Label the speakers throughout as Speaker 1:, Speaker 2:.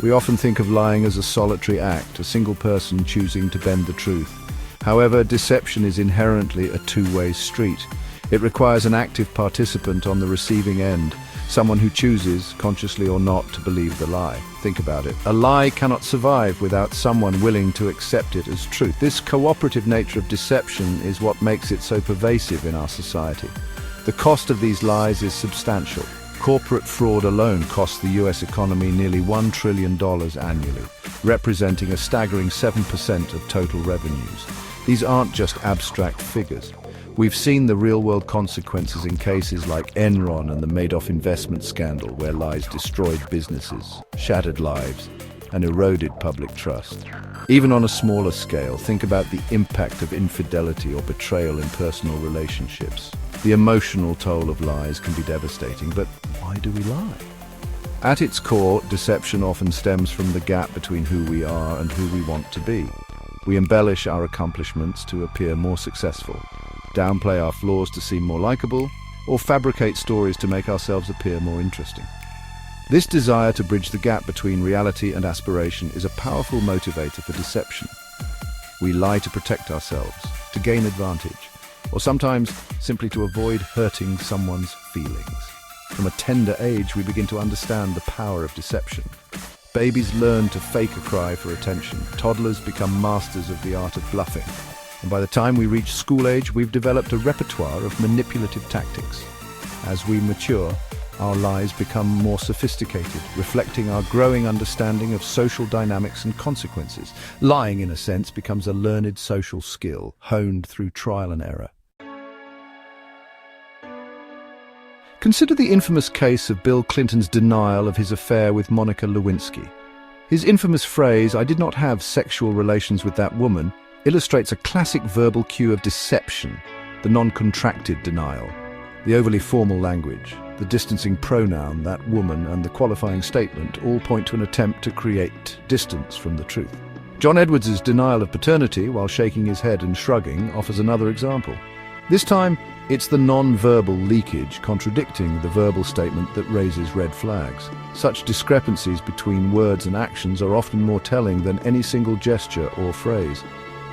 Speaker 1: We often think of lying as a solitary act, a single person choosing to bend the truth. However, deception is inherently a two-way street. It requires an active participant on the receiving end, someone who chooses, consciously or not, to believe the lie. Think about it. A lie cannot survive without someone willing to accept it as truth. This cooperative nature of deception is what makes it so pervasive in our society. The cost of these lies is substantial. Corporate fraud alone costs the US economy nearly $1 trillion annually, representing a staggering 7% of total revenues. These aren't just abstract figures. We've seen the real-world consequences in cases like Enron and the Madoff investment scandal, where lies destroyed businesses, shattered lives, and eroded public trust. Even on a smaller scale, think about the impact of infidelity or betrayal in personal relationships. The emotional toll of lies can be devastating, but why do we lie? At its core, deception often stems from the gap between who we are and who we want to be. We embellish our accomplishments to appear more successful, downplay our flaws to seem more likable, or fabricate stories to make ourselves appear more interesting. This desire to bridge the gap between reality and aspiration is a powerful motivator for deception. We lie to protect ourselves, to gain advantage, or sometimes simply to avoid hurting someone's feelings. From a tender age, we begin to understand the power of deception. Babies learn to fake a cry for attention. Toddlers become masters of the art of bluffing. And by the time we reach school age, we've developed a repertoire of manipulative tactics. As we mature, our lies become more sophisticated, reflecting our growing understanding of social dynamics and consequences. Lying, in a sense, becomes a learned social skill, honed through trial and error. Consider the infamous case of Bill Clinton's denial of his affair with Monica Lewinsky. His infamous phrase, "I did not have sexual relations with that woman," illustrates a classic verbal cue of deception: the non-contracted denial, the overly formal language, the distancing pronoun, "that woman," and the qualifying statement all point to an attempt to create distance from the truth. John Edwards' denial of paternity, while shaking his head and shrugging, offers another example. This time, it's the non-verbal leakage contradicting the verbal statement that raises red flags. Such discrepancies between words and actions are often more telling than any single gesture or phrase.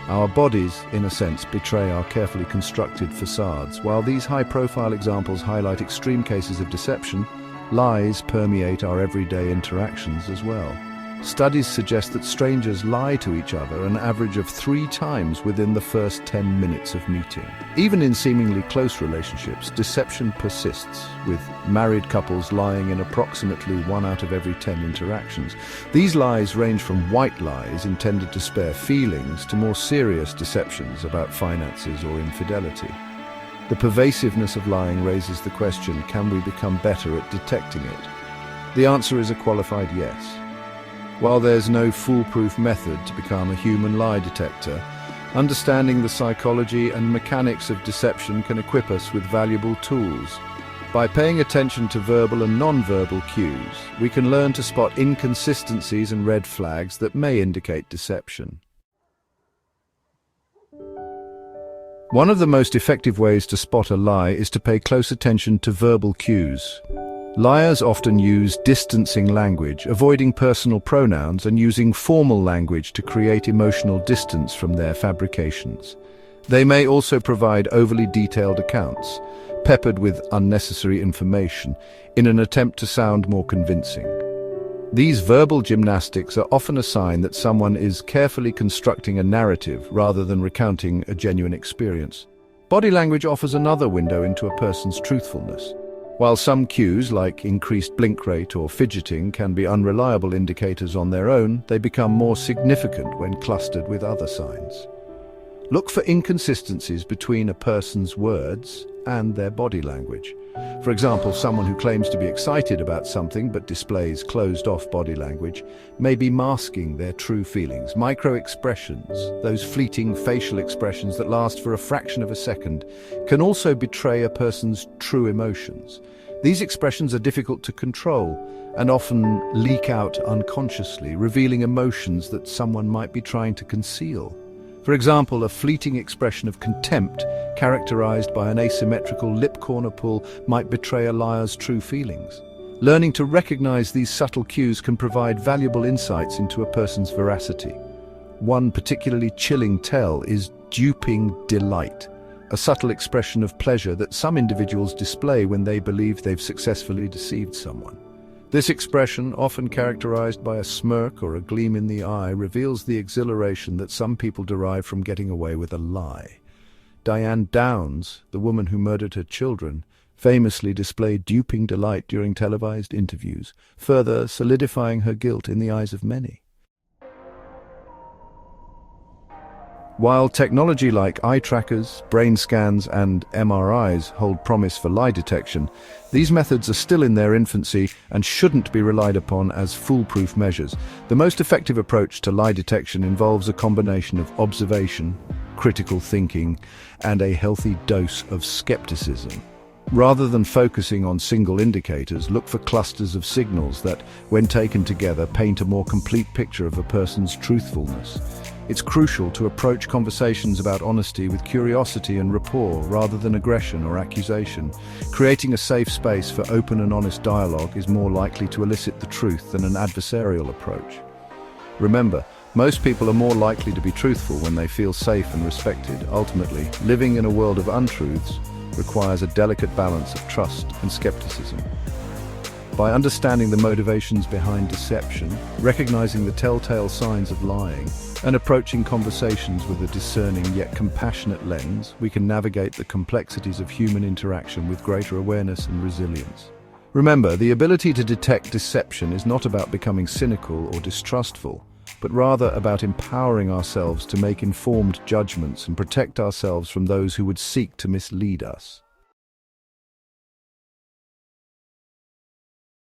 Speaker 1: Our bodies, in a sense, betray our carefully constructed facades. While these high-profile examples highlight extreme cases of deception, lies permeate our everyday interactions as well. Studies suggest that strangers lie to each other an average of 3 times within the first 10 minutes of meeting. Even in seemingly close relationships, deception persists, with married couples lying in approximately 1 out of every 10 interactions. These lies range from white lies intended to spare feelings to more serious deceptions about finances or infidelity. The pervasiveness of lying raises the question, can we become better at detecting it? The answer is a qualified yes. While there's no foolproof method to become a human lie detector, understanding the psychology and mechanics of deception can equip us with valuable tools. By paying attention to verbal and non-verbal cues, we can learn to spot inconsistencies and red flags that may indicate deception. One of the most effective ways to spot a lie is to pay close attention to verbal cues. Liars often use distancing language, avoiding personal pronouns and using formal language to create emotional distance from their fabrications. They may also provide overly detailed accounts, peppered with unnecessary information, in an attempt to sound more convincing. These verbal gymnastics are often a sign that someone is carefully constructing a narrative rather than recounting a genuine experience. Body language offers another window into a person's truthfulness. While some cues, like increased blink rate or fidgeting, can be unreliable indicators on their own, they become more significant when clustered with other signs. Look for inconsistencies between a person's words and their body language. For example, someone who claims to be excited about something but displays closed-off body language may be masking their true feelings. Micro-expressions, those fleeting facial expressions that last for a fraction of a second, can also betray a person's true emotions. These expressions are difficult to control and often leak out unconsciously, revealing emotions that someone might be trying to conceal. For example, a fleeting expression of contempt characterized by an asymmetrical lip corner pull might betray a liar's true feelings. Learning to recognize these subtle cues can provide valuable insights into a person's veracity. One particularly chilling tell is duping delight, a subtle expression of pleasure that some individuals display when they believe they've successfully deceived someone. This expression, often characterized by a smirk or a gleam in the eye, reveals the exhilaration that some people derive from getting away with a lie. Diane Downs, the woman who murdered her children, famously displayed duping delight during televised interviews, further solidifying her guilt in the eyes of many. While technology like eye trackers, brain scans, and MRIs hold promise for lie detection, these methods are still in their infancy and shouldn't be relied upon as foolproof measures. The most effective approach to lie detection involves a combination of observation, critical thinking, and a healthy dose of skepticism. Rather than focusing on single indicators, look for clusters of signals that, when taken together, paint a more complete picture of a person's truthfulness. It's crucial to approach conversations about honesty with curiosity and rapport rather than aggression or accusation. Creating a safe space for open and honest dialogue is more likely to elicit the truth than an adversarial approach. Remember, most people are more likely to be truthful when they feel safe and respected. Ultimately, living in a world of untruths requires a delicate balance of trust and skepticism. By understanding the motivations behind deception, recognizing the telltale signs of lying, and approaching conversations with a discerning yet compassionate lens, we can navigate the complexities of human interaction with greater awareness and resilience. Remember, the ability to detect deception is not about becoming cynical or distrustful, but rather about empowering ourselves to make informed judgments and protect ourselves from those who would seek to mislead us.